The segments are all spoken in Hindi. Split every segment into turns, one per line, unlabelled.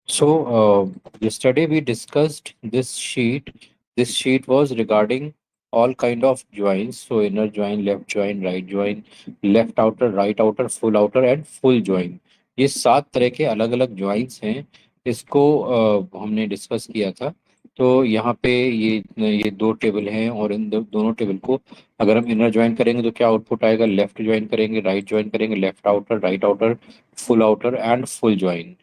Yesterday we discussed this sheet. This sheet was regarding all kind of joins. So inner join, left join, right join, left outer, right outer, full outer and full join. ये 7 तरह के अलग अलग joints हैं. इसको हमने डिस्कस किया था. तो यहाँ पे ये दो टेबल हैं और इन दोनों टेबल को अगर हम इनर ज्वाइन करेंगे तो क्या आउटपुट आएगा. लेफ्ट ज्वाइन करेंगे, राइट ज्वाइन करेंगे, left outer, right outer, full outer and full join.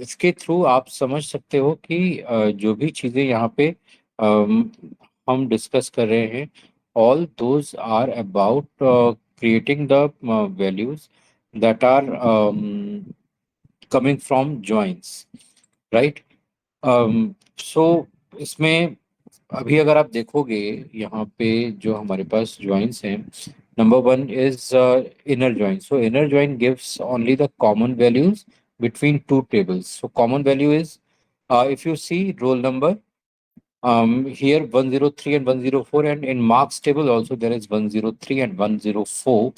इसके थ्रू आप समझ सकते हो कि जो भी चीज़ें यहाँ पे हम डिस्कस कर रहे हैं, all those are about creating the values that are coming from joints, right. So इसमें अभी अगर आप देखोगे यहाँ पे जो हमारे पास ज्वाइंट्स हैं, number one is inner join. So inner join gives only the common values between two tables. So common value is, if you see roll number, here 103 and 104, and in marks table also there is 103 and 104.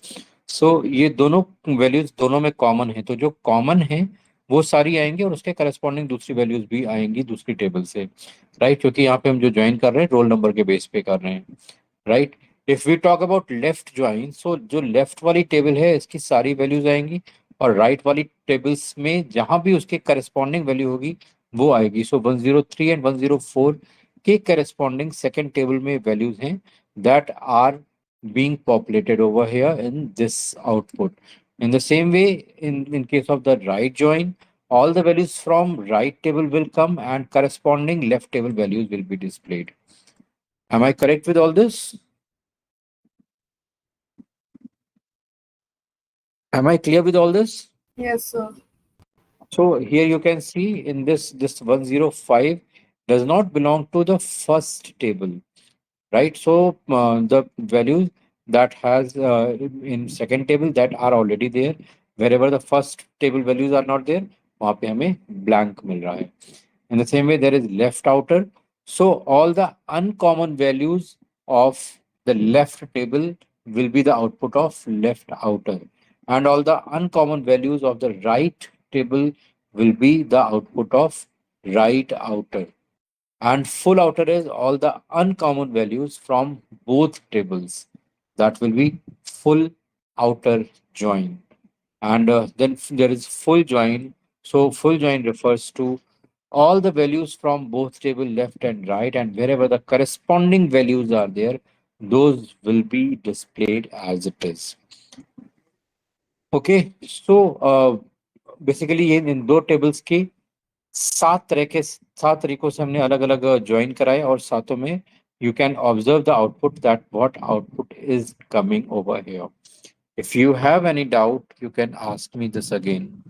So ये दोनों वैल्यूज दोनों में कॉमन है, तो जो कॉमन है वो सारी आएंगी और उसके करस्पॉन्डिंग दूसरी वैल्यूज भी आएंगी दूसरी टेबल से, राइट. क्योंकि यहाँ पे हम जो ज्वाइन कर रहे हैं रोल नंबर के बेस पे कर रहे हैं, right. If we talk about left join, so जो लेफ्ट वाली टेबल है इसकी सारी वैल्यूज आएंगी और राइट वाली टेबल्स में जहां भी उसके करस्पॉन्डिंग वैल्यू होगी वो आएगी. सो 103 एंड 104 के करस्पॉन्डिंग सेकेंड टेबल में वैल्यूज हैं that are being populated over here in this output. In the same way, in case of the right join, all the values from right table will come and corresponding left table values will be displayed. Am I correct with all this? Am I clear with all this?
Yes, sir.
So here you can see in this 105 does not belong to the first table, right? So the values that has in second table that are already there, wherever the first table values are not there, वहाँ पे हमें blank मिल रहा है. In the same way, there is left outer. So all the uncommon values of the left table will be the output of left outer, and all the uncommon values of the right table will be the output of right outer. And full outer is all the uncommon values from both tables. That will be full outer join. And then there is full join. So full join refers to all the values from both table left and right, and wherever the corresponding values are there, those will be displayed as it is. Okay, so basically ये इन दो टेबल्स की 7 तरीकों से हमने अलग अलग ज्वाइन कराए और साथों में you can observe the output, that what output is coming over here. If you have any doubt, you can ask me this again.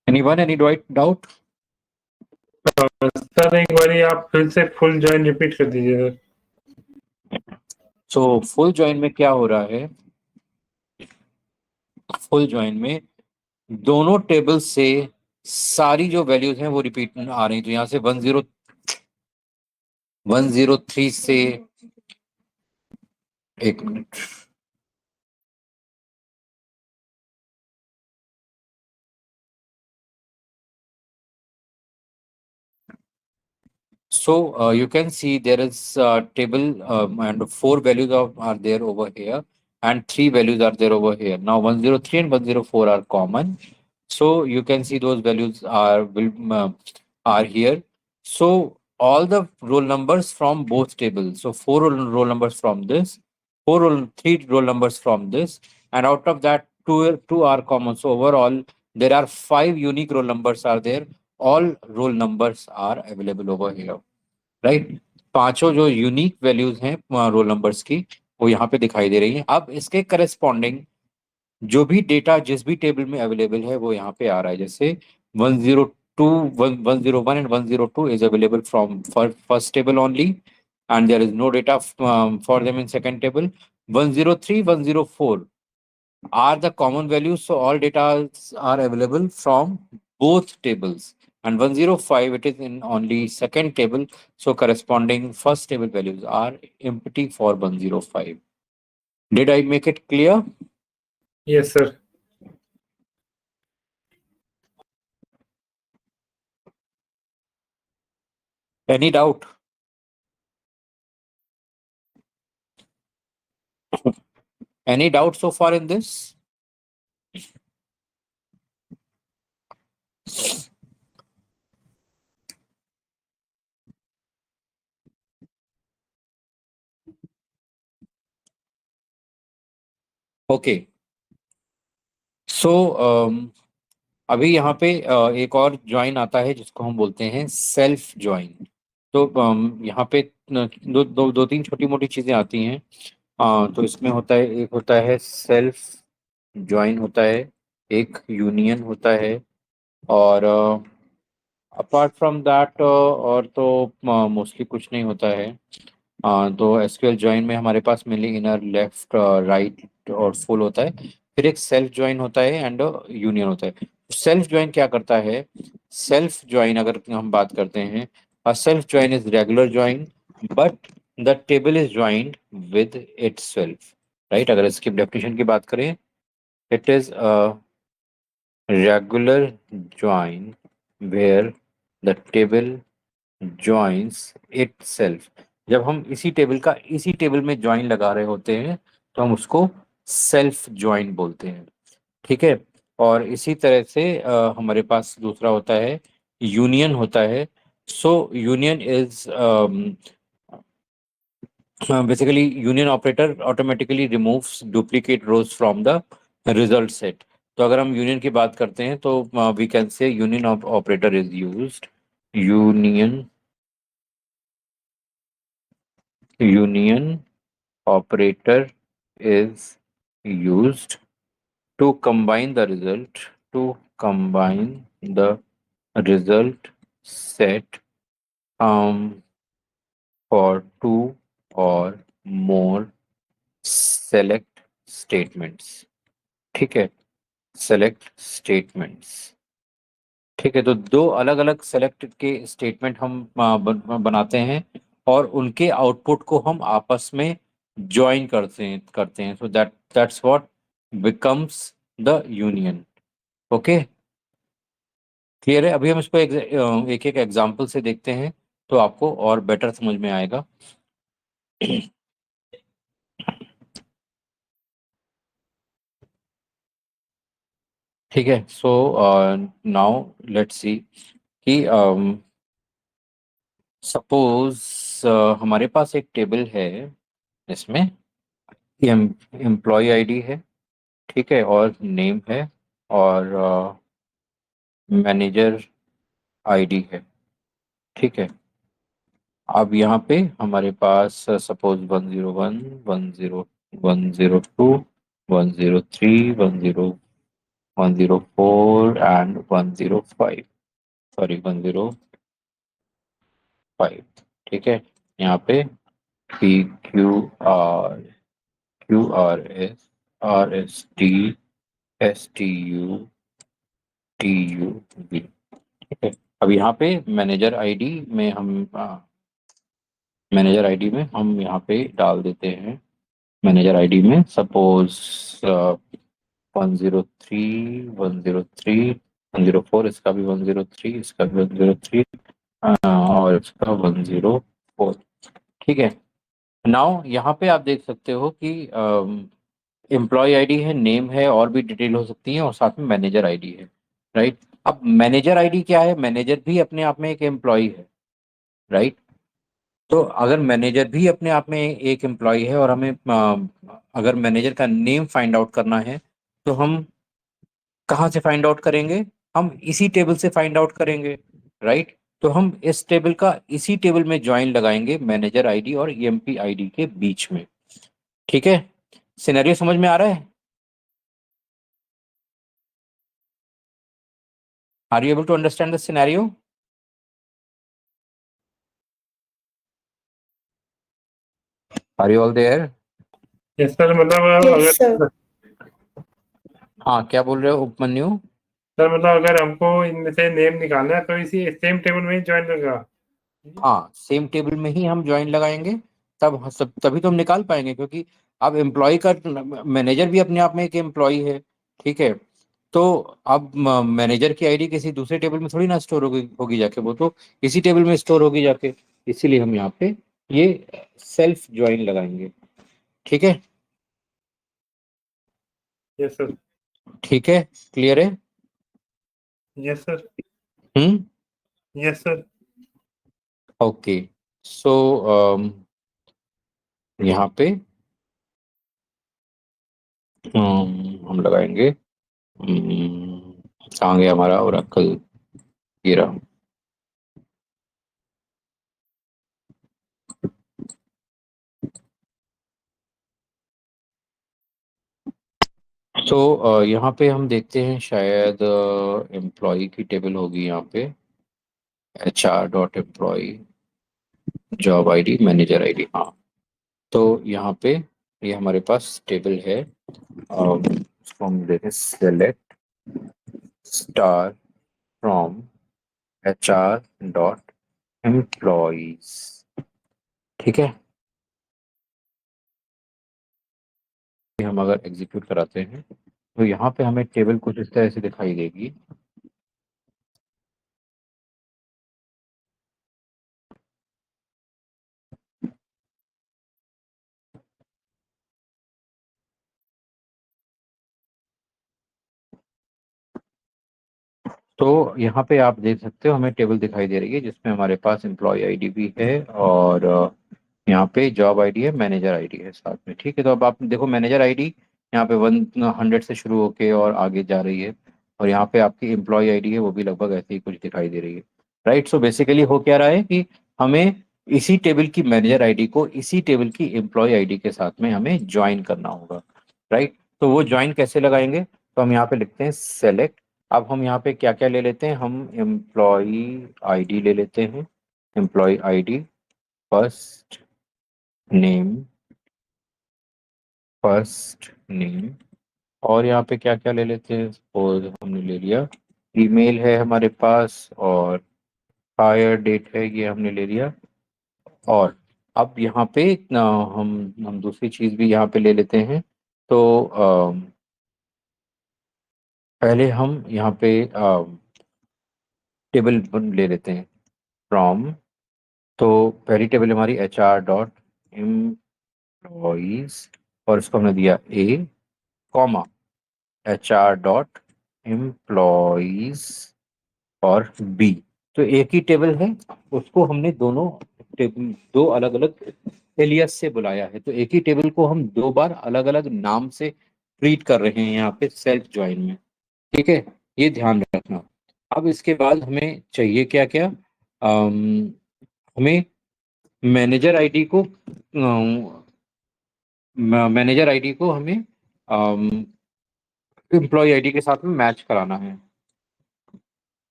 Anyone, any doubt?
Sir एक बारी आप फिर से फुल जॉइन रिपीट कर दीजिए सर.
So full join में क्या हो रहा है, फुल ज्वाइन में दोनों टेबल से सारी जो वैल्यूज हैं वो रिपीट आ रही. तो यहाँ से 103 से, एक minute, so you can see there is a table and 4 values are there over here and 3 values are there over here. Now 103 and 104 are common, so you can see those values are here. So all the roll numbers from both tables, so 4 roll numbers from this, 3 roll numbers from this, and out of that two are common. So overall there are 5 unique roll numbers are there. All roll numbers are available over here, right. पांचों जो यूनिक वैल्यूज हैं रोल नंबर्स की वो यहाँ पे दिखाई दे रही हैं. अब इसके करस्पॉन्डिंग जो भी डेटा जिस भी टेबल में अवेलेबल है वो यहाँ पे आ रहा है. जैसे 102, 101 and 102 is available from first table only and there is no data for them in second table. 103, 104 are the common values, so all data are available from both tables. and 105 it is in only second table, so corresponding first table values are empty for 105. Did I make it clear?
Yes, sir.
Any doubt? Any doubt so far in this? Okay, so अभी यहाँ पे एक और ज्वाइन आता है जिसको हम बोलते हैं सेल्फ ज्वाइन। तो यहाँ पे दो दो दो तीन छोटी मोटी चीजें आती हैं। तो इसमें होता है, एक होता है सेल्फ ज्वाइन होता है, एक यूनियन होता है, और अपार्ट फ्रॉम दैट और तो मोस्टली कुछ नहीं होता है। तो एसक्यूएल ज्वाइन में हमारे पास मेनली इनर, लेफ्ट, राइट और फुल होता है। फिर एक सेल्फ ज्वाइन होता है एंड यूनियन होता है। सेल्फ ज्वाइन क्या करता है? सेल्फ ज्वाइन अगर हम बात करते हैं, self join is regular join but the table is joined with itself, right. अगर इसकी डेफिनेशन की बात करें, it is a regular join where the table joins itself. जब हम इसी टेबल का इसी टेबल में ज्वाइन लगा रहे होते हैं तो हम उसको सेल्फ ज्वाइन बोलते हैं, ठीक है। और इसी तरह से हमारे पास दूसरा होता है यूनियन होता है। सो union is basically union operator automatically removes duplicate rows from the result set। तो अगर हम यूनियन की बात करते हैं तो we can say union operator is used, union union operator is used to combine the result set for two or more select statements, ठीक है। select statements, ठीक है। तो दो अलग अलग सेलेक्ट के स्टेटमेंट हम बनाते हैं और उनके आउटपुट को हम आपस में ज्वाइन करते हैं so that's what becomes the union. Okay, clear है? अभी हम इसको एक एक एग्जांपल से देखते हैं तो आपको और बेटर समझ में आएगा। ठीक है, सो नाउ लेट्स सी कि सपोज हमारे पास एक टेबल है, इसमें एम्प्लॉय आईडी है, ठीक है, और नेम है, और मैनेजर आईडी है, ठीक है। अब यहाँ पे हमारे पास सपोज 101, 10, 102, 103, 104 एंड 105, सॉरी 105, ठीक है। यहाँ पे P Q R S T STUTUV, ठीक है। अब यहाँ पे मैनेजर आईडी में हम यहाँ पे डाल देते हैं, मैनेजर आईडी में सपोज 103, 103, 104, इसका भी 103, इसका भी 103, और इसका 104, ठीक है। नाउ यहाँ पे आप देख सकते हो कि एम्प्लॉय आईडी है, नेम है, और भी डिटेल हो सकती है, और साथ में मैनेजर आईडी है, राइट। अब मैनेजर आईडी क्या है? मैनेजर भी अपने आप में एक एम्प्लॉय है, राइट। तो अगर मैनेजर भी अपने आप में एक एम्प्लॉय है और हमें अगर मैनेजर का नेम फाइंड आउट करना है तो हम कहाँ से फाइंड आउट करेंगे? हम इसी टेबल से फाइंड आउट करेंगे, राइट। तो हम इस टेबल का इसी टेबल में ज्वाइन लगाएंगे मैनेजर आईडी और ईएमपी आईडी के बीच में, ठीक है। सिनेरियो समझ में आ रहा है? Are you able to understand the scenario? Are you all there?
Yes sir, मतलब
Yes, sir.
अगर
हाँ, क्या बोल रहे हो उपमन्यु?
सर मतलब अगर हमको इनमें से नेम निकालना है तो इसी सेम टेबल में ही ज्वाइन होगा।
हाँ, सेम टेबल में ही हम ज्वाइन लगाएंगे, तब सब तभी तो हम निकाल पाएंगे, क्योंकि अब एम्प्लॉय का मैनेजर भी अपने आप में एक एम्प्लॉय है। ठीक है। तो अब मैनेजर की आईडी किसी दूसरे टेबल में थोड़ी ना स्टोर होगी होगी जाके, वो तो इसी टेबल में स्टोर होगी जाके। इसीलिए हम यहाँ पे ये सेल्फ ज्वाइन लगाएंगे। ठीक है।
Yes sir.
ठीक है। क्लियर है।
Yes sir.
Hmm.
Yes sir.
Okay. So यहाँ पे हम लगाएंगे, कहाँ गया हमारा ओरेकल, ये रहा। तो यहाँ पे हम देखते हैं, शायद एम्प्लॉय की टेबल होगी यहाँ पे, HR.एम्प्लॉय, जॉब आईडी, मैनेजर आईडी। हाँ, तो यहाँ पे ये हमारे पास टेबल है। इसको हम देते हैं सेलेक्ट स्टार फ्रॉम HR.एम्प्लॉयज। ठीक है। ये हम अगर एग्जीक्यूट कराते हैं तो यहाँ पे हमें टेबल कुछ इस तरह से दिखाई देगी। तो यहाँ पे आप देख सकते हो, हमें टेबल दिखाई दे रही है जिसमें हमारे पास एम्प्लॉय आईडी भी है, और यहाँ पे जॉब आईडी है, मैनेजर आईडी है साथ में। ठीक है। तो अब आप देखो, मैनेजर आईडी यहाँ पे 100 से शुरू होके और आगे जा रही है, और यहाँ पे आपकी एम्प्लॉय आईडी है, वो भी लगभग ऐसे ही कुछ दिखाई दे रही है। राइट। सो बेसिकली हो क्या रहा है कि हमें इसी टेबल की मैनेजर आईडी को इसी टेबल की एम्प्लॉय आईडी के साथ में हमें ज्वाइन करना होगा। राइट। तो वो ज्वाइन कैसे लगाएंगे, तो हम यहाँ पे लिखते हैं सेलेक्ट। अब हम यहाँ पे क्या क्या ले लेते हैं, हम एम्प्लॉय आईडी ले लेते हैं, employee ID, first name, first name, और यहाँ पे क्या क्या ले लेते हैं, सपोज हमने ले लिया ईमेल है हमारे पास, और हायर डेट है, ये हमने ले लिया। और अब यहाँ पे हम दूसरी चीज भी यहाँ पे ले लेते हैं। तो पहले हम यहाँ पे टेबल ले लेते हैं फ्रॉम। तो पहली टेबल हमारी HR.एम्प्लॉयज, और इसको हमने दिया ए, कॉमा, HR.एम्प्लॉयज और बी। तो एक ही टेबल है, उसको हमने दोनों टेबल दो अलग अलग एलियास से बुलाया है, तो एक ही टेबल को हम दो बार अलग अलग नाम से ट्रीट कर रहे हैं यहाँ पे सेल्फ ज्वाइन में। ठीक है। ये ध्यान रखना। अब इसके बाद हमें चाहिए क्या क्या, हमें मैनेजर आईडी को मैनेजर आईडी को हमें एम्प्लॉय आईडी के साथ में मैच कराना है।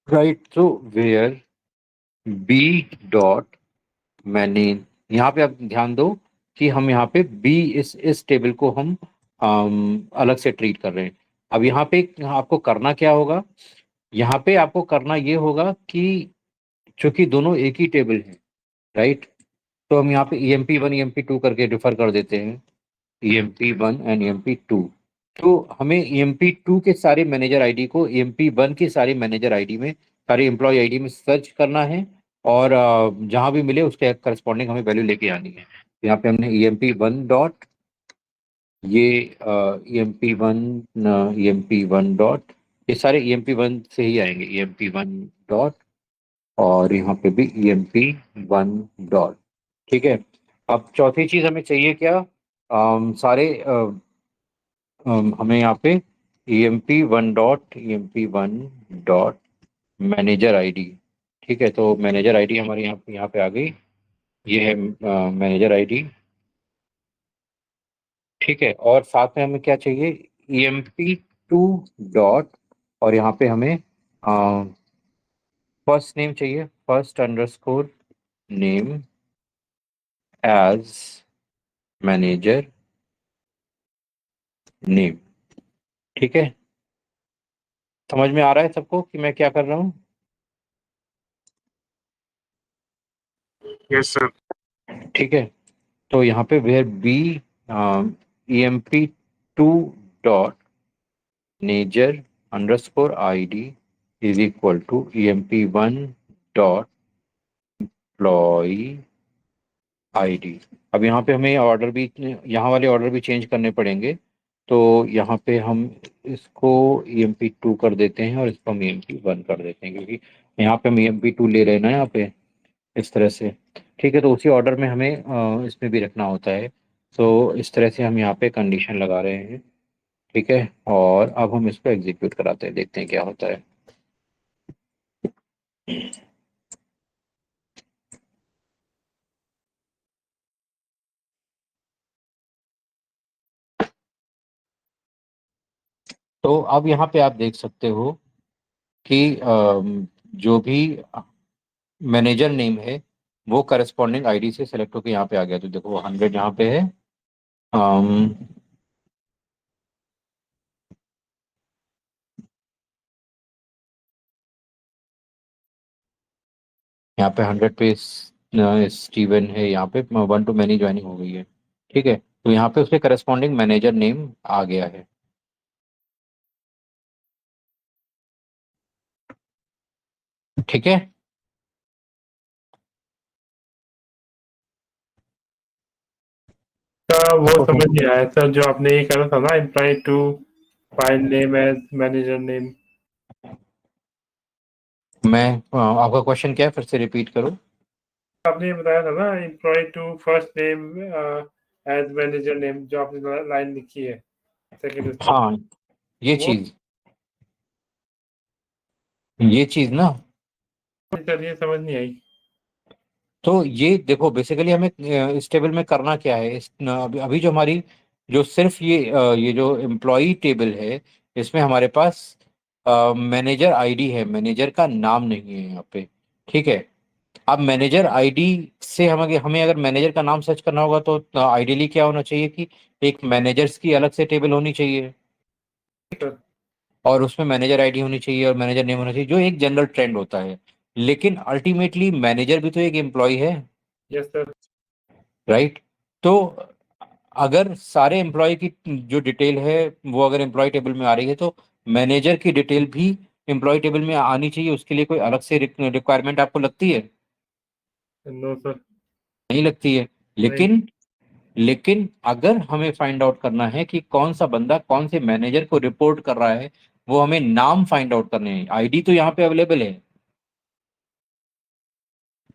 राइट। तो वेयर बी डॉट मैंने, यहाँ पे आप ध्यान दो कि हम यहाँ पे बी, इस टेबल को हम अलग से ट्रीट कर रहे हैं। अब यहाँ पे आपको करना क्या होगा, यहाँ पे आपको करना ये होगा कि चूंकि दोनों एक ही टेबल है, राइट, तो हम यहाँ पे EMP1 EMP2 करके डिफर कर देते हैं, EMP1 एंड EMP2। तो हमें EMP2 के सारे मैनेजर आईडी को EMP1 की सारी मैनेजर आईडी में, सारी एम्प्लॉय आईडी में सर्च करना है, और जहां भी मिले उसके करस्पॉन्डिंग हमें वैल्यू लेके आनी है। यहाँ पे हमने EMP1 डॉट, ये EMP1 डॉट, ये सारे EMP1 से ही आएंगे, EMP1 डॉट, और यहाँ पे भी EMP1 डॉट। ठीक है। अब चौथी चीज हमें चाहिए क्या, सारे हमें यहाँ पे EMP1 डॉट मैनेजर आईडी। ठीक है। तो मैनेजर आईडी हमारे यहाँ पे आ गई, ये है मैनेजर आईडी। ठीक है। और साथ में हमें क्या चाहिए, EMP2 डॉट, और यहाँ पे हमें फर्स्ट नेम चाहिए, first underscore name as manager name. ठीक है। समझ में आ रहा है सबको कि मैं क्या कर रहा हूँ?
Yes sir.
ठीक है। तो यहाँ पे where B EMP2 dot manager underscore ID is equal to EMP1 dot employee ID। अब यहाँ पे हमें ऑर्डर भी, यहाँ वाले ऑर्डर भी चेंज करने पड़ेंगे। तो यहाँ पे हम इसको EMP2 कर देते हैं और इसको हम EMP1 कर देते हैं, क्योंकि यहाँ पे हम EMP2 ले रहे हैं ना यहाँ पे, इस तरह से। ठीक है, तो उसी ऑर्डर में हमें इसमें भी रखना होता है। तो इस तरह से हम यहाँ पे कंडीशन लगा रहे हैं। ठीक है, और अब हम इसको एग्जीक्यूट कराते हैं, देखते हैं क्या होता है। तो अब यहाँ पे आप देख सकते हो कि जो भी मैनेजर नेम है वो करस्पॉन्डिंग ID से सेलेक्ट होकर यहाँ पे आ गया। तो देखो 100 यहाँ पे है। अम, यहाँ पे 100 पे स्टीवन है, यहाँ पे 1 to मैनी ज्वाइनिंग हो गई है। ठीक है, तो यहाँ पे उसके करस्पॉन्डिंग मैनेजर नेम आ गया है। ठीक है।
वो
आपको
समझ
समझ
नहीं आया सर, जो आपने ये करा था ना, employee two file name as manager name.
मैं आपका क्वेश्चन क्या है, फिर से रिपीट करो।
आपने ये बताया था ना, employee two first name as manager name, जो आपने लाइन लिखी है सेकंड उसमें।
हाँ, ये
वो
चीज, ये चीज ना।
सर ये समझ नहीं आई।
तो ये देखो बेसिकली हमें इस टेबल में करना क्या है, अभी अभी जो हमारी, जो सिर्फ ये जो एम्प्लॉई टेबल है, इसमें हमारे पास मैनेजर ID है, मैनेजर का नाम नहीं है यहाँ पे। ठीक है। अब मैनेजर ID से हमें अगर मैनेजर का नाम सर्च करना होगा तो आइडियली क्या होना चाहिए कि एक मैनेजर्स की अलग से टेबल होनी चाहिए,
सर।
और उसमें मैनेजर ID होनी चाहिए और मैनेजर नेम होना चाहिए, जो एक जनरल ट्रेंड होता है। लेकिन अल्टीमेटली मैनेजर भी तो एक एम्प्लॉय है,
यस सर।
राइट? तो अगर सारे एम्प्लॉय की जो डिटेल है वो अगर एम्प्लॉय टेबल में आ रही है, तो मैनेजर की डिटेल भी एम्प्लॉय टेबल में आनी चाहिए। उसके लिए कोई अलग से रिक्वायरमेंट आपको लगती है?
No sir.
नहीं लगती है।
नहीं।
लेकिन लेकिन अगर हमें फाइंड आउट करना है कि कौन सा बंदा कौन से मैनेजर को रिपोर्ट कर रहा है, वो हमें नाम फाइंड आउट करने हैं। ID तो यहाँ पे अवेलेबल है,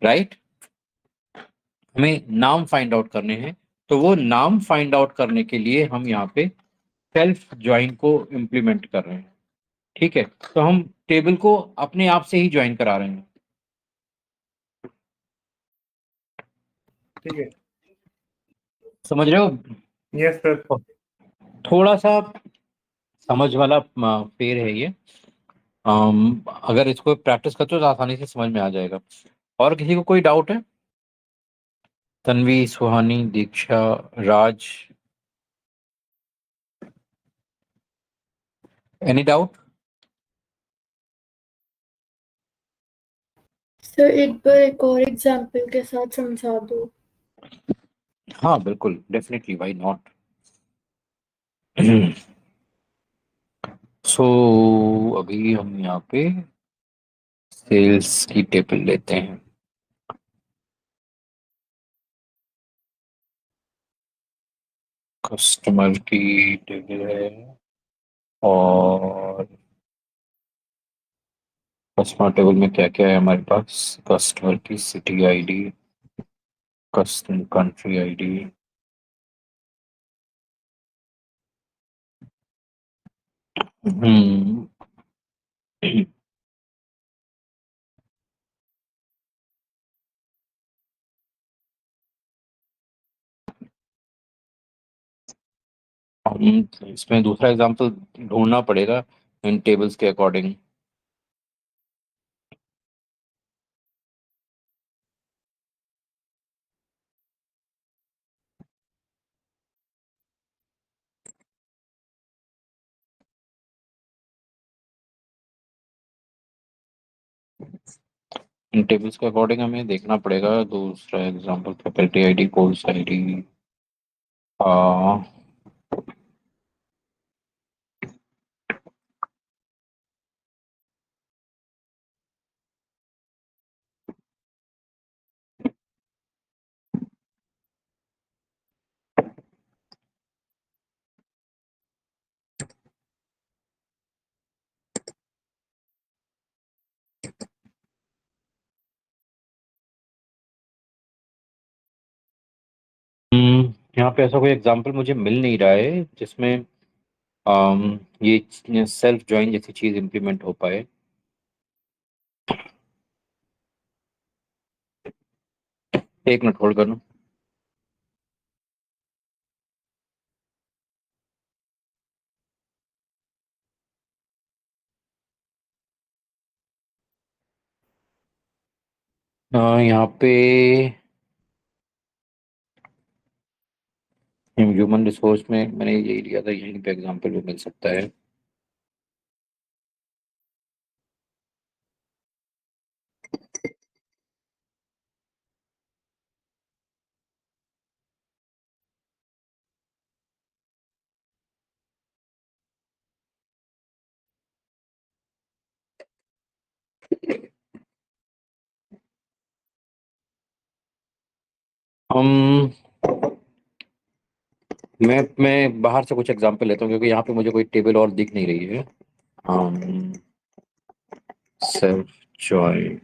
राइट? हमें नाम फाइंड आउट करने हैं। तो वो नाम फाइंड आउट करने के लिए हम यहाँ पे सेल्फ ज्वाइन को इम्प्लीमेंट कर रहे हैं। ठीक है, तो हम टेबल को अपने आप से ही ज्वाइन करा रहे हैं।
ठीक है।
समझ रहे हो?
Yes sir.
थोड़ा सा समझ वाला पेड़ है ये। अगर इसको प्रैक्टिस करते हो तो आसानी से समझ में आ जाएगा। और किसी को कोई डाउट है? तन्वी, सुहानी, दीक्षा, राज, एनी डाउट?
सर एक बार एक और एग्जाम्पल के साथ समझा दो।
हाँ बिल्कुल, डेफिनेटली, व्हाई नॉट। सो अभी हम यहाँ पे सेल्स की टेबल लेते हैं। कस्टमर की टेबल है, और कस्टमर टेबल में क्या क्या है हमारे पास? कस्टमर की city ID, customer country ID। हम्म हम इसमें दूसरा एग्जांपल ढूंढना पड़ेगा इन टेबल्स के अकॉर्डिंग। इन टेबल्स के अकॉर्डिंग हमें देखना पड़ेगा। दूसरा example faculty ID, course ID. यहाँ पे ऐसा कोई एग्जांपल मुझे मिल नहीं रहा है जिसमें ये सेल्फ ज्वाइन जैसी चीज इम्प्लीमेंट हो पाए। एक मिनट होल्ड करना। यहाँ पे ह्यूमन रिसोर्स में मैंने यही लिया था, यहीं पे एग्जांपल भी मिल सकता है। हम मैं बाहर से कुछ एग्जांपल लेता हूँ क्योंकि यहाँ पे मुझे कोई टेबल और दिख नहीं रही है। Self join.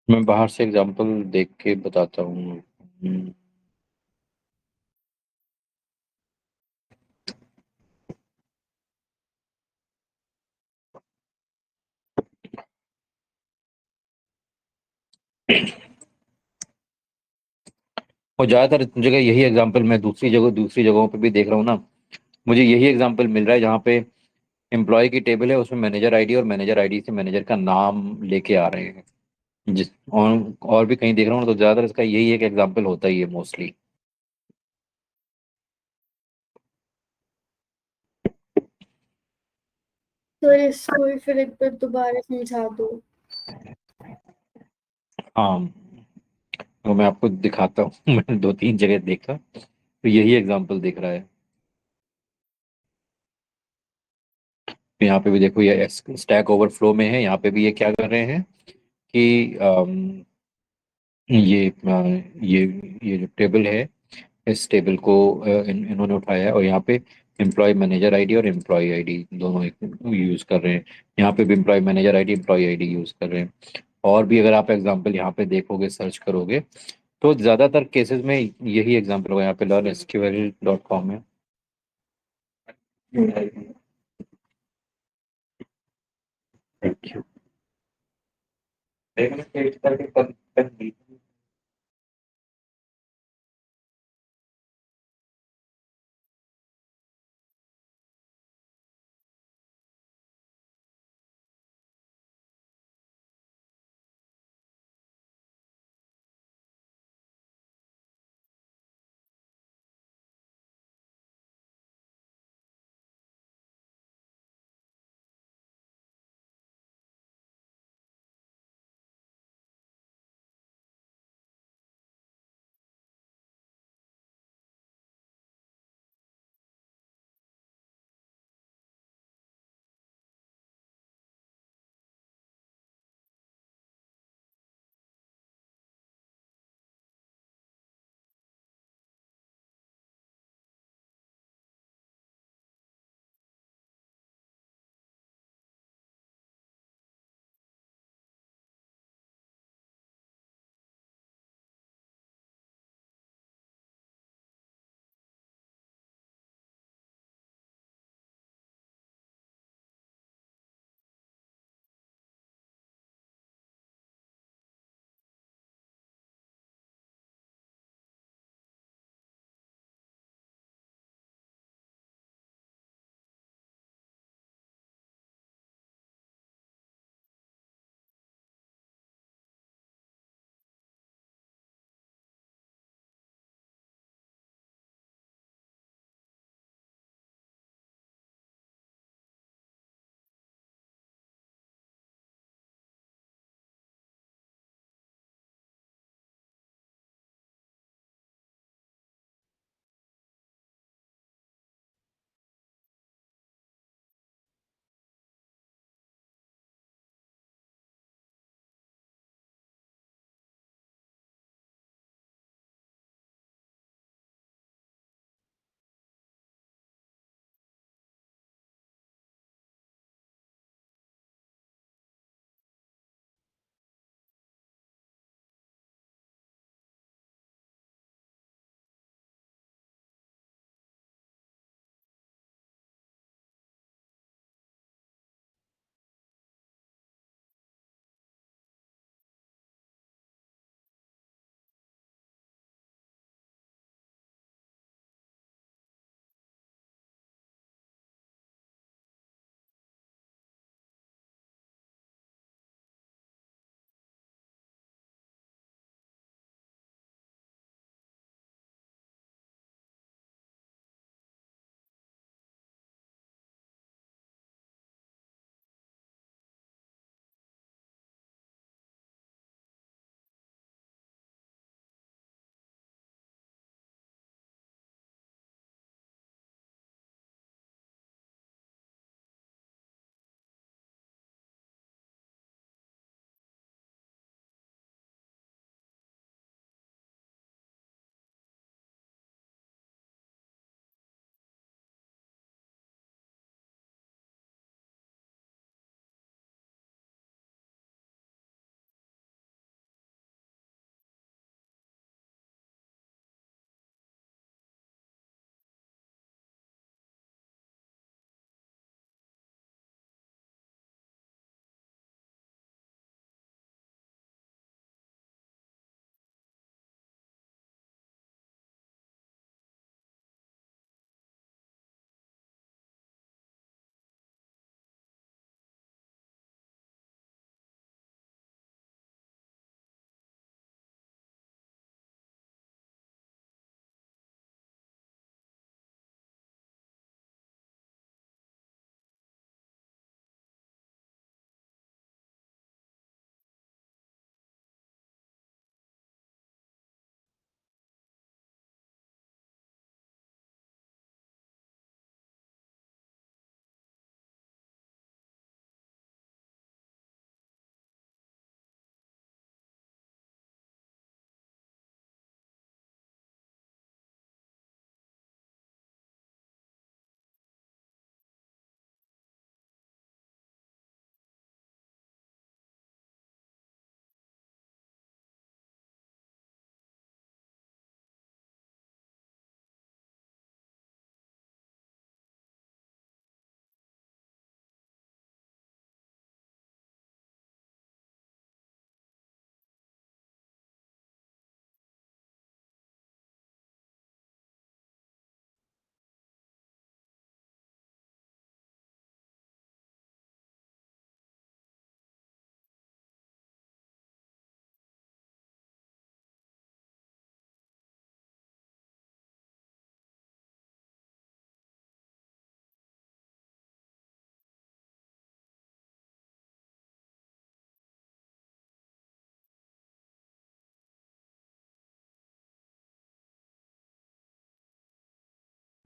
मैं बाहर से एग्जांपल देख के बताता हूँ। और ज़्यादातर जगह यही एग्जांपल मैं दूसरी जगहों पे भी देख रहा हूँ ना, मुझे यही एग्जांपल मिल रहा है जहाँ पे एम्प्लॉय की टेबल है, उसमें मैनेजर आईडी और मैनेजर आईडी से मैनेजर का नाम लेके आ रहे हैं। जिस और भी कहीं देख रहा हूँ तो ज़्यादातर इसका यही एक एग्जांपल होता ही है मोस्टली।
तो इसको ही फिर एक बार दोबारा समझा दो।
हाँ, तो मैं आपको दिखाता हूँ। मैंने दो तीन जगह देखा तो यही एग्जांपल दिख रहा है। तो यहाँ पे भी देखो, ये स्टैक ओवरफ्लो में है। यहाँ पे भी ये क्या कर रहे हैं कि ये ये जो टेबल है, इस टेबल को इन्होंने उठाया है और यहाँ पे एम्प्लॉय मैनेजर आईडी और एम्प्लॉय आईडी दोनों यूज कर रहे हैं। यहाँ पे भी employee manager ID, employee ID use कर रहे हैं। और भी अगर आप एग्जांपल यहाँ पे देखोगे, सर्च करोगे, तो ज्यादातर केसेस में यही एग्जांपल होगा। यहाँ पे learnsql.com है। Thank you.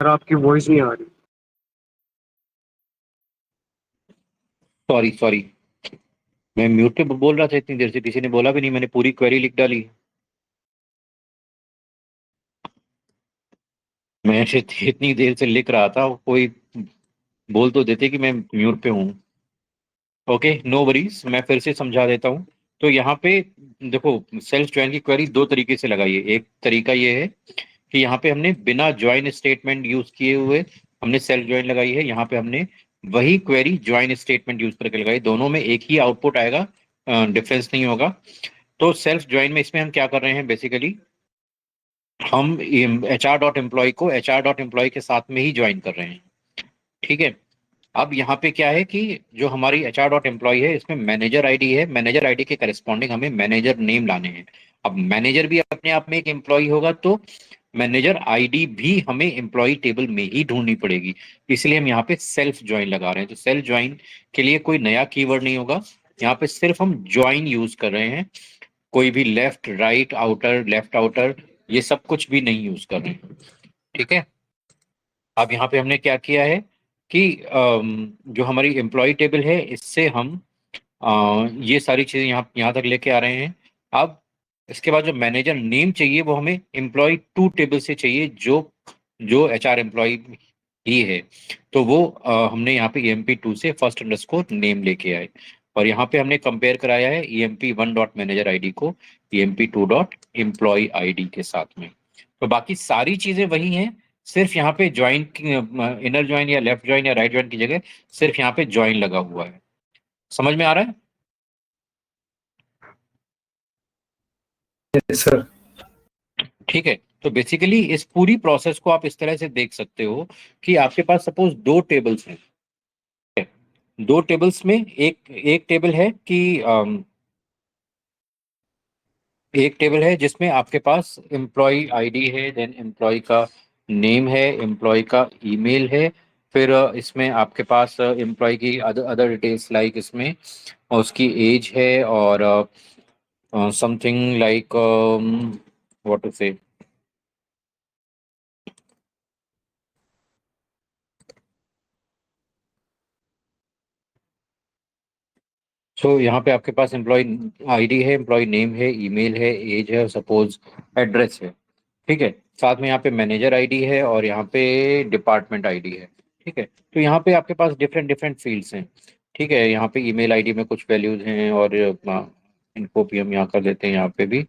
सर आपकी वॉइस नहीं आ रही।
सॉरी सॉरी, मैं म्यूट पे बोल रहा था इतनी देर से, किसी ने बोला भी नहीं, मैंने पूरी क्वेरी लिख डाली। मैं इतनी देर से लिख रहा था, कोई बोल तो देते कि मैं म्यूट पे हूँ। ओके, नो वरीज, मैं फिर से समझा देता हूँ। तो यहाँ पे देखो, सेल्फ ज्वाइन की क्वेरी दो तरीके से लगाई है। एक तरीका ये है कि यहाँ पे हमने बिना ज्वाइन स्टेटमेंट यूज किए हुए हमने सेल्फ ज्वाइन लगाई है। यहाँ पे हमने वही क्वेरी ज्वाइन स्टेटमेंट यूज करके लगाई, दोनों में एक ही आउटपुट आएगा, डिफरेंस नहीं होगा। तो सेल्फ ज्वाइन में इसमें हम क्या कर रहे हैं, बेसिकली हम HR.employee को HR.employee के साथ में ही ज्वाइन कर रहे हैं। ठीक है, अब यहाँ पे क्या है कि जो हमारी HR.employee है, इसमें मैनेजर आईडी है, मैनेजर आईडी के करस्पॉन्डिंग हमें मैनेजर नेम लाने हैं। अब मैनेजर भी अपने आप में एक एम्प्लॉय होगा, तो मैनेजर आईडी भी हमें एम्प्लॉय टेबल में ही ढूंढनी पड़ेगी, इसलिए हम यहाँ पे सेल्फ ज्वाइन लगा रहे हैं। तो सेल्फ ज्वाइन के लिए कोई नया कीवर्ड नहीं होगा, यहाँ पे सिर्फ हम ज्वाइन यूज कर रहे हैं, कोई भी left right outer left outer ये सब कुछ भी नहीं यूज कर रहे हैं। ठीक है, अब यहाँ पे हमने क्या किया है कि जो हमारी एम्प्लॉय टेबल है, इससे हम ये सारी चीजें यहाँ तक लेके आ रहे हैं। अब इसके बाद जो मैनेजर नेम चाहिए वो हमें एम्प्लॉय टू टेबल से चाहिए, जो जो HR एम्प्लॉय ही है। तो वो हमने यहाँ पे EMP2 से फर्स्ट अंडरस्कोर नेम लेके आए, और यहाँ पे हमने कंपेयर कराया है EMP1 डॉट मैनेजर आईडी को EMP2 डॉट एम्प्लॉय आईडी के साथ में। तो बाकी सारी चीजें वही हैं, सिर्फ यहाँ पे ज्वाइन, इनर ज्वाइन या लेफ्ट ज्वाइन या राइट ज्वाइन की जगह सिर्फ यहाँ पे ज्वाइन लगा हुआ है। समझ में आ रहा है?
Yes sir.
ठीक है, तो बेसिकली इस पूरी प्रोसेस को आप इस तरह से देख सकते हो कि आपके पास सपोज दो टेबल्स हैं। दो टेबल्स में एक एक टेबल है कि एक टेबल है जिसमें आपके पास एम्प्लॉय आईडी है, देन एम्प्लॉय का नेम है, एम्प्लॉय का ईमेल है, फिर इसमें आपके पास एम्प्लॉय की अदर अदर डिटेल्स लाइक इसमें उसकी एज है, और समथिंग लाइक व्हाट टू से, सो यहाँ पे आपके पास एम्प्लॉय आईडी है, एम्प्लॉय नेम है, ईमेल है, एज है, सपोज एड्रेस है। ठीक है, साथ में यहाँ पे मैनेजर आईडी है और यहाँ पे डिपार्टमेंट आईडी है। ठीक है, तो यहाँ पे आपके पास डिफरेंट डिफरेंट फील्ड्स हैं। ठीक है, यहाँ पे ईमेल आईडी में कुछ वैल्यूज हैं, और इनको भी हम यहाँ कर देते हैं, यहाँ पे भी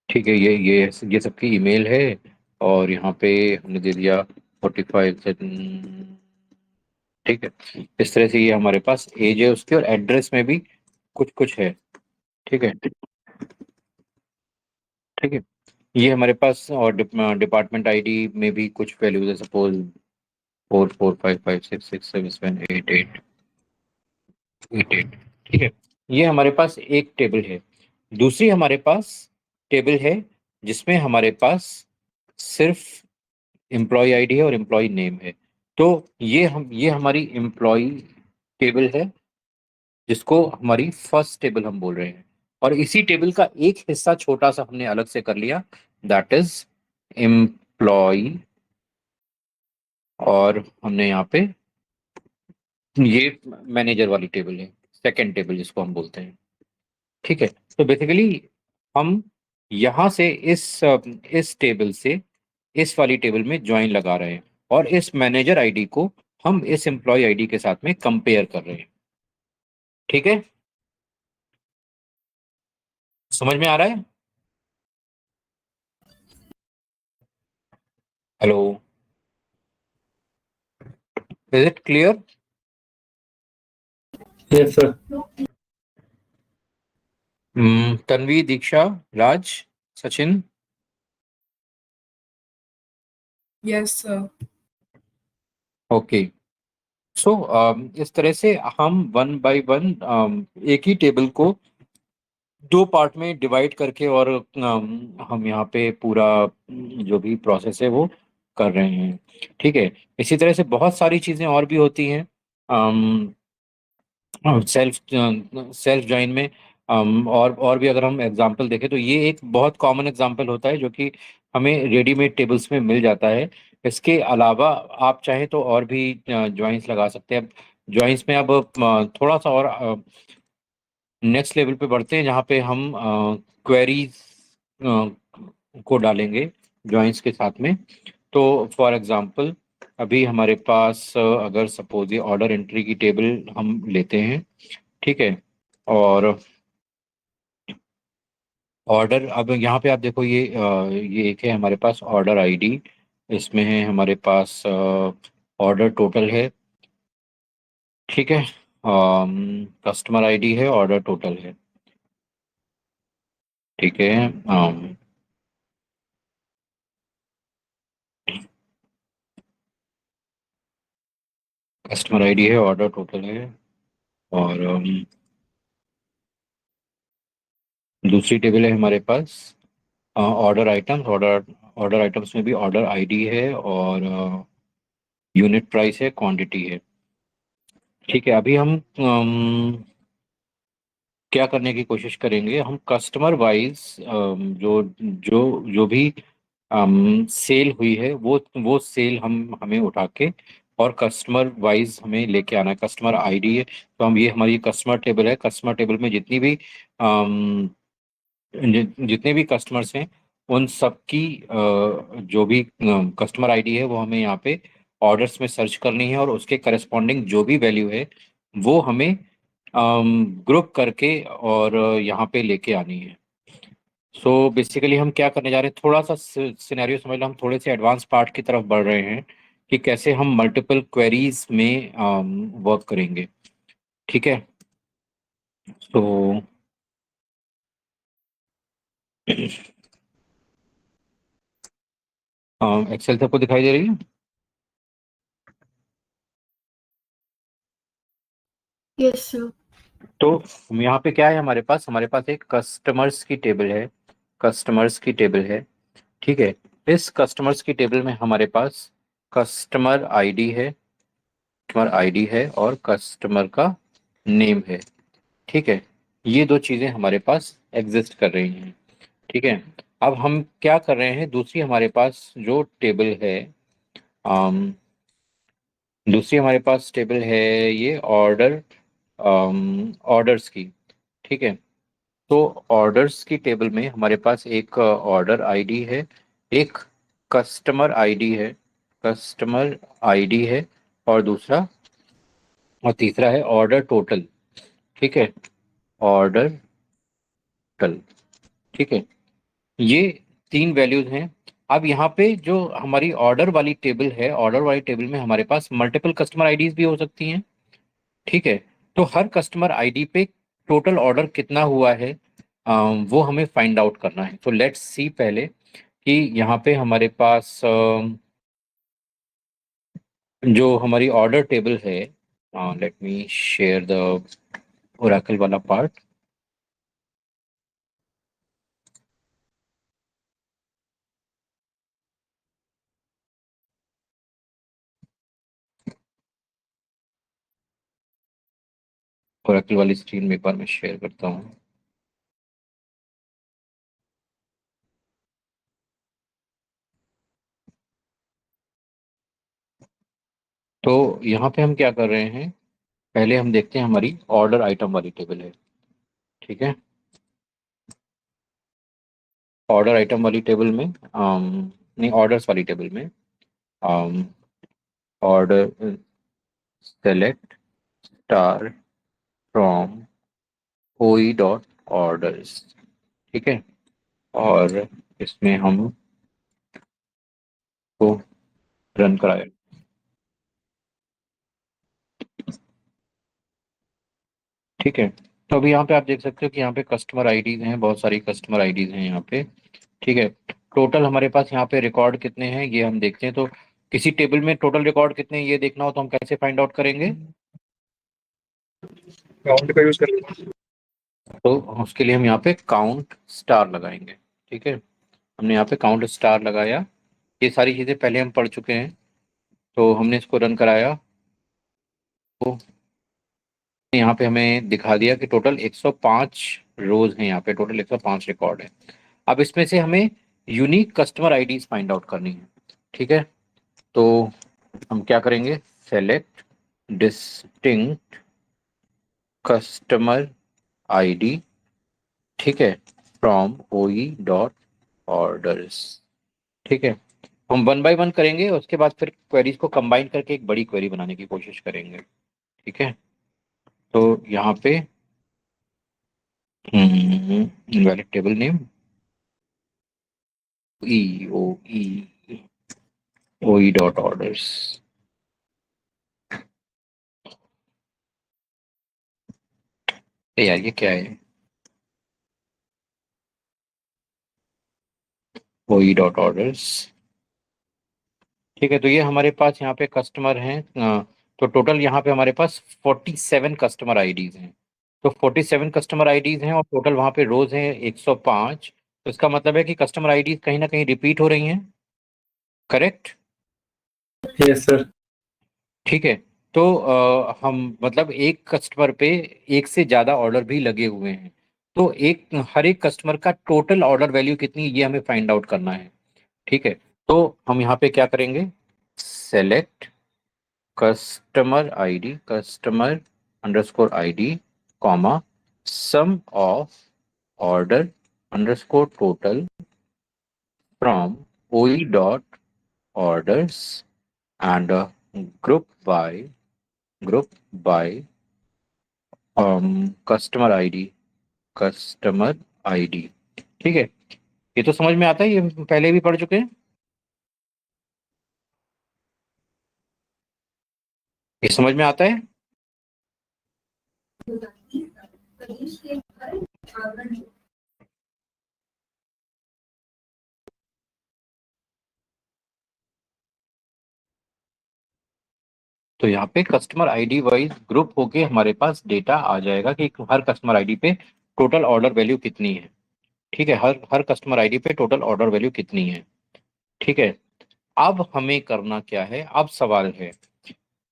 ठीक है, ये सबकी ईमेल है, और यहाँ पे हमने दे दिया 45 से। ठीक है, इस तरह से ये हमारे पास एज है उसकी, और एड्रेस में भी कुछ कुछ है। ठीक है, ठीक है, ये हमारे पास, और डिपार्टमेंट आईडी में भी कुछ वैल्यूज है, सपोज 445566778888। ठीक है, ये हमारे पास एक टेबल है। दूसरी हमारे पास टेबल है जिसमें हमारे पास सिर्फ एम्प्लॉय आईडी है और एम्प्लॉय नेम है। तो ये हमारी एम्प्लॉय टेबल है, जिसको हमारी फर्स्ट टेबल हम बोल रहे हैं, और इसी टेबल का एक हिस्सा छोटा सा हमने अलग से कर लिया, दैट इज एम्प्लॉय, और हमने यहाँ पे ये मैनेजर वाली टेबल है, सेकंड टेबल जिसको हम बोलते हैं। ठीक है, तो बेसिकली हम यहाँ से इस टेबल से इस वाली टेबल में ज्वाइन लगा रहे हैं, और इस मैनेजर आईडी को हम इस एम्प्लॉय आईडी के साथ में कंपेयर कर रहे हैं। ठीक है, समझ में आ रहा है? Hello, is it clear?
Yes sir.
Tanvi, Diksha, Raj, Sachin.
Yes sir.
Okay, so इस तरह से हम वन बाय वन एक ही टेबल को दो पार्ट में डिवाइड करके, और हम यहाँ पे पूरा जो भी प्रोसेस है वो कर रहे हैं। ठीक है, इसी तरह से बहुत सारी चीज़ें और भी होती हैं सेल्फ सेल्फ ज्वाइन में। और भी अगर हम एग्जांपल देखें तो ये एक बहुत कॉमन एग्जांपल होता है जो कि हमें रेडीमेड टेबल्स में मिल जाता है। इसके अलावा आप चाहें तो और भी ज्वाइंस लगा सकते हैं। अब ज्वाइंस में अब थोड़ा सा और नेक्स्ट लेवल पे बढ़ते हैं, जहाँ पे हम क्वेरीज को डालेंगे ज्वाइंस के साथ में। तो फॉर एग्जांपल अभी हमारे पास अगर सपोज ये ऑर्डर एंट्री की टेबल हम लेते हैं, ठीक है, और ऑर्डर, अब यहाँ पे आप देखो ये एक है हमारे पास ऑर्डर आईडी, इसमें है हमारे पास ऑर्डर टोटल है, ठीक है, कस्टमर आईडी है, ऑर्डर टोटल है, ठीक है, कस्टमर आईडी है, ऑर्डर टोटल है, और दूसरी टेबल है हमारे पास order items. Order order items में भी ऑर्डर आईडी है और यूनिट प्राइस है, क्वांटिटी है, ठीक है। अभी हम क्या करने की कोशिश करेंगे, हम कस्टमर वाइज जो जो जो भी सेल हुई है वो सेल हम हमें उठा के और कस्टमर वाइज हमें लेके आना है। कस्टमर आईडी है तो हम, ये हमारी कस्टमर टेबल है, कस्टमर टेबल में जितनी भी जितने भी कस्टमर्स हैं उन सब की जो भी कस्टमर आईडी है वो हमें यहाँ पे ऑर्डर्स में सर्च करनी है और उसके करस्पॉन्डिंग जो भी वैल्यू है वो हमें ग्रुप करके और यहाँ पे लेके आनी है। सो बेसिकली हम क्या करने जा रहे हैं, थोड़ा सा सिनेरियो समझ लो, हम थोड़े से एडवांस पार्ट की तरफ बढ़ रहे हैं कि कैसे हम मल्टीपल क्वेरीज में वर्क करेंगे, ठीक है। तो एक्सेल सबको दिखाई दे रही है?
Yes sir.
तो यहाँ पे क्या है, हमारे पास एक कस्टमर्स की टेबल है, कस्टमर्स की टेबल है, ठीक है। इस कस्टमर्स की टेबल में हमारे पास कस्टमर आईडी है, कस्टमर आईडी है और कस्टमर का नेम है, ठीक है। ये दो चीजें हमारे पास एग्जिस्ट कर रही हैं, ठीक है। अब हम क्या कर रहे हैं, दूसरी हमारे पास जो टेबल है, अम, दूसरी हमारे पास टेबल है ये ऑर्डर्स की, ठीक है। तो ऑर्डर्स की टेबल में हमारे पास एक ऑर्डर आईडी है, एक कस्टमर आईडी है, कस्टमर आईडी है, और दूसरा और तीसरा है ऑर्डर टोटल, ठीक है, ऑर्डर टोटल, ठीक है। ये तीन वैल्यूज हैं। अब यहाँ पे जो हमारी ऑर्डर वाली टेबल है, ऑर्डर वाली टेबल में हमारे पास मल्टीपल कस्टमर आईडीज भी हो सकती हैं, ठीक है। तो हर कस्टमर आईडी पे टोटल ऑर्डर कितना हुआ है वो हमें फाइंड आउट करना है। तो लेट्स सी पहले कि यहाँ पे हमारे पास जो हमारी ऑर्डर टेबल है, let me share the Oracle वाला पार्ट। ओरेकल वाली स्क्रीन में एक बार मैं शेयर करता हूँ। तो यहाँ पे हम क्या कर रहे हैं, पहले हम देखते हैं हमारी ऑर्डर आइटम वाली टेबल है, ठीक है। ऑर्डर आइटम वाली टेबल में नहीं, ऑर्डर्स वाली टेबल में order select star from OE dot orders, ठीक है। और इसमें हम को रन कराए, ठीक है। तो अभी यहाँ पे आप देख सकते हो कि यहाँ पे कस्टमर आईडीज हैं, बहुत सारी कस्टमर आईडीज हैं यहाँ पे, ठीक है। टोटल हमारे पास यहाँ पे रिकॉर्ड कितने हैं ये हम देखते हैं। तो किसी टेबल में टोटल रिकॉर्ड कितने हैं ये देखना हो तो हम कैसे फाइंड आउट करेंगे,
काउंट का यूज कर
तो उसके लिए हम यहाँ पे काउंट स्टार लगाएंगे, ठीक है। हमने यहाँ पे काउंट स्टार लगाया, ये सारी चीज़ें पहले हम पढ़ चुके हैं। तो हमने इसको रन कराया तो यहाँ पे हमें दिखा दिया कि टोटल 105 रोज हैं यहाँ पे, टोटल 105 रिकॉर्ड है। अब इसमें से हमें unique customer IDs find out करनी है। ठीक है, तो हम क्या करेंगे, सेलेक्ट डिस्टिंक्ट कस्टमर आईडी, ठीक है, फ्रॉम ओई डॉट ऑर्डर्स। ठीक है, हम वन बाय वन करेंगे, उसके बाद फिर क्वेरीज को कंबाइन करके एक बड़ी क्वेरी बनाने की कोशिश करेंगे। ठीक है, तो यहाँ पे इनवैलिड टेबल नेम ई ओ ई ओई डॉट ऑर्डर्स। यार ये क्या है, ओई डॉट ऑर्डर्स। ठीक है, तो ये हमारे पास यहाँ पे कस्टमर हैं, तो टोटल यहाँ पे हमारे पास 47 कस्टमर आईडीज हैं। तो 47 कस्टमर आईडीज हैं और टोटल वहाँ पे रोज हैं 105। तो इसका मतलब है कि कस्टमर आईडीज कहीं ना कहीं रिपीट हो रही हैं, करेक्ट।
Yes sir.
ठीक है, तो हम मतलब एक कस्टमर पे एक से ज़्यादा ऑर्डर भी लगे हुए हैं, तो एक हर एक कस्टमर का टोटल ऑर्डर वैल्यू कितनी है ये हमें फाइंड आउट करना है। ठीक है, तो हम यहाँ पे क्या करेंगे, select customer underscore ID comma sum of order underscore total from OE dot orders and group by customer ID. ठीक है, ये तो समझ में आता है, ये पहले भी पढ़ चुके हैं, ये समझ में आता है। तो यहाँ पे कस्टमर आईडी वाइज ग्रुप होके हमारे पास डेटा आ जाएगा कि हर कस्टमर आईडी पे टोटल ऑर्डर वैल्यू कितनी है। ठीक है, हर हर कस्टमर आईडी पे टोटल ऑर्डर वैल्यू कितनी है। ठीक है, अब हमें करना क्या है, अब सवाल है,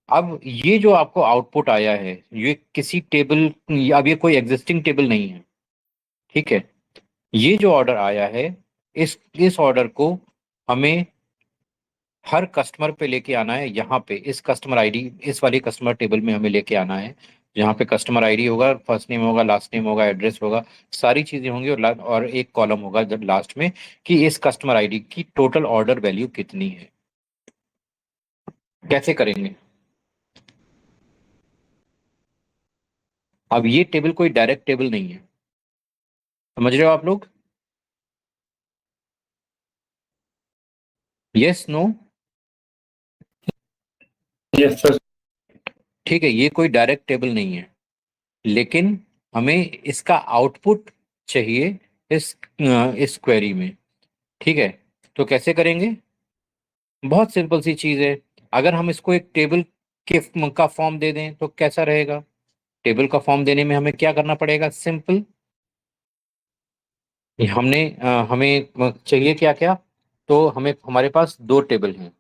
अब ये जो आपको आउटपुट आया है ये किसी टेबल, अब ये कोई एग्जिस्टिंग टेबल नहीं है। ठीक है, ये जो ऑर्डर आया है, इस ऑर्डर को हमें हर कस्टमर पे लेके आना है, यहाँ पे इस कस्टमर आईडी, इस वाली कस्टमर टेबल में हमें लेके आना है, जहाँ पे कस्टमर आईडी होगा, फर्स्ट नेम होगा, लास्ट नेम होगा, एड्रेस होगा, सारी चीजें होंगी, और एक कॉलम होगा जब लास्ट में कि इस कस्टमर आईडी की टोटल ऑर्डर वैल्यू कितनी है। कैसे करेंगे, अब ये टेबल कोई डायरेक्ट टेबल नहीं है, समझ रहे हो आप लोग, यस नो।
Yes sir.
ठीक है, ये कोई डायरेक्ट टेबल नहीं है, लेकिन हमें इसका आउटपुट चाहिए इस क्वेरी में। ठीक है, तो कैसे करेंगे, बहुत सिंपल सी चीज है, अगर हम इसको एक टेबल के का फॉर्म दे दें तो कैसा रहेगा। टेबल का फॉर्म देने में हमें क्या करना पड़ेगा, सिंपल, हमें चाहिए क्या क्या, तो हमें हमारे पास दो टेबल हैं,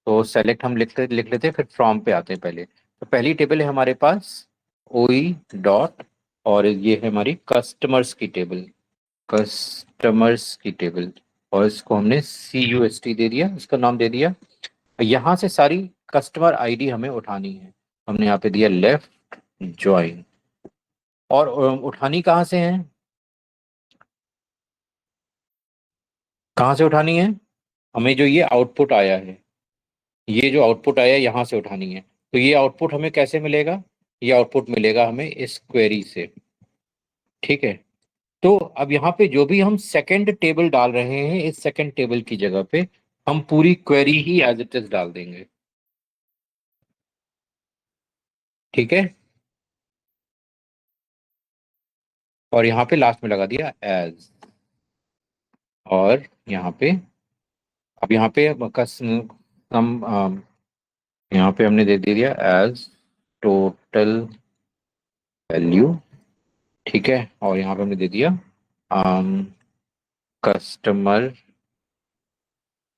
तो सेलेक्ट हम लिख लेते हैं, फिर फ्रॉम पे आते हैं पहले। तो पहली टेबल है हमारे पास ओई डॉट, और ये है हमारी कस्टमर्स की टेबल, और इसको हमने CUST दे दिया, इसका नाम दे दिया। यहाँ से सारी कस्टमर आईडी हमें उठानी है, हमने यहाँ पे दिया लेफ्ट ज्वाइन, और उठानी कहाँ से है, कहाँ से उठानी है, हमें जो ये आउटपुट आया है, ये जो आउटपुट आया है यहाँ से उठानी है। तो ये आउटपुट हमें कैसे मिलेगा, ये आउटपुट मिलेगा हमें इस क्वेरी से। ठीक है, तो अब यहाँ पे जो भी हम सेकंड टेबल डाल रहे हैं, इस सेकंड टेबल की जगह पे हम पूरी क्वेरी ही एज इट इज डाल देंगे। ठीक है, और यहाँ पे लास्ट में लगा दिया एज, और यहाँ पे, अब यहाँ पे हम यहाँ पे हमने दे दिया एज टोटल वैल्यू। ठीक है, और यहाँ पे हमने दे दिया customer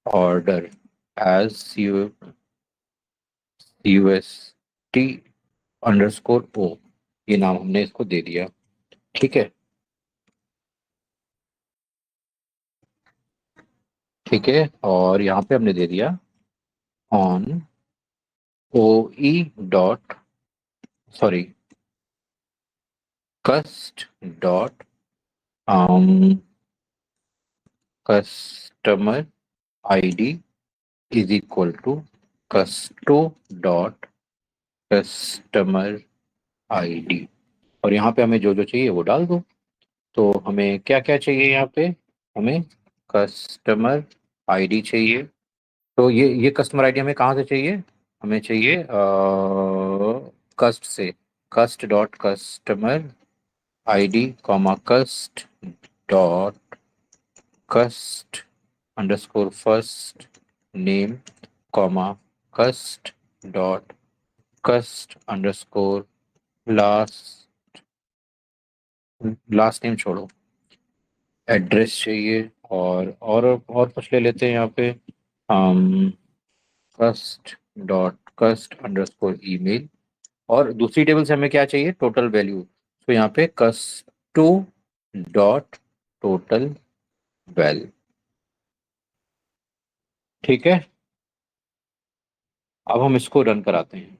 order as UST underscore O, ये नाम हमने इसको दे दिया। ठीक है, ठीक है, और यहाँ पे हमने दे दिया on O E dot sorry cust dot customer ID is equal to custo dot customer ID, और यहाँ पे हमें जो जो चाहिए वो डाल दो। तो हमें क्या क्या चाहिए यहाँ पे, हमें कस्टमर आईडी चाहिए। तो ये कस्टमर आईडी हमें कहाँ से चाहिए, हमें चाहिए कस्ट से, कस्ट डॉट कस्टमर आईडी कॉमा कस्ट डॉट कस्ट अंडरस्कोर फर्स्ट नेम कॉमा कस्ट डॉट कस्ट अंडरस्कोर लास्ट लास्ट नेम छोड़ो, एड्रेस चाहिए, और कुछ ले लेते हैं यहाँ पे, हम कस्ट डॉट कस्ट अंडरस्कोर ईमेल, और दूसरी टेबल से हमें क्या चाहिए, टोटल वैल्यू। तो यहाँ पे कस्टो डॉट टोटल वैल्यू। ठीक है, अब हम इसको रन कराते हैं।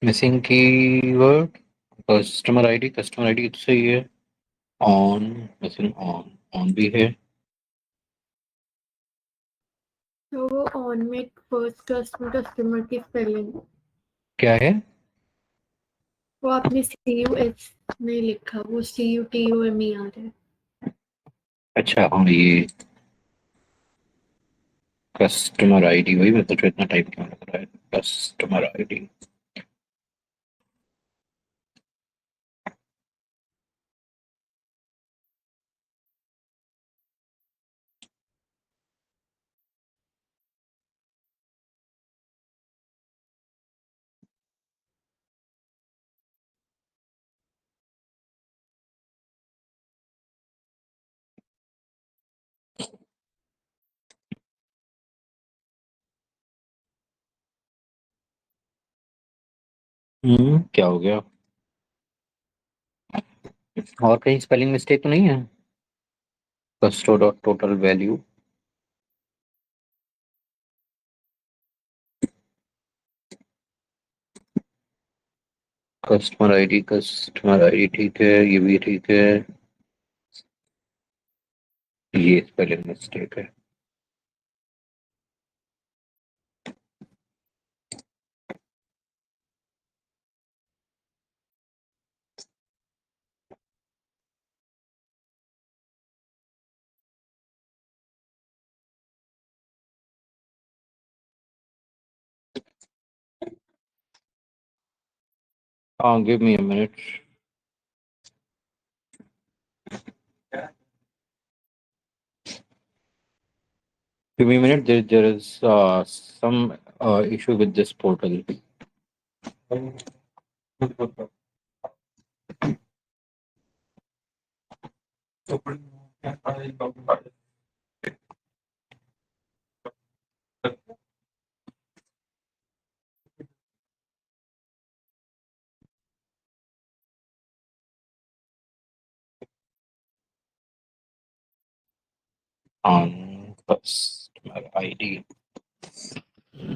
मिसिंग कीवर्ड कस्टमर आईडी तो सही है, ऑन मिसिंग ऑन भी है।
तो वो ऑन में फर्स्ट कस्टमर की स्पेलिंग
क्या है,
वो आपने CUS में लिखा, वो CUTOMER है।
अच्छा हाँ ये कस्टमर आईडी, वही मैं सोच रहा इतना टाइप क्यों लग रहा है, कस्टमर आईडी। क्या हो गया, और कहीं स्पेलिंग मिस्टेक तो नहीं है, custo dot total value, customer ID ठीक है, ये भी ठीक है, ये स्पेलिंग मिस्टेक है। Give me a minute. Give me a minute. There is some issue with this portal. On customer ID.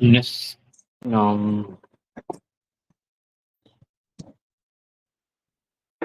Yes.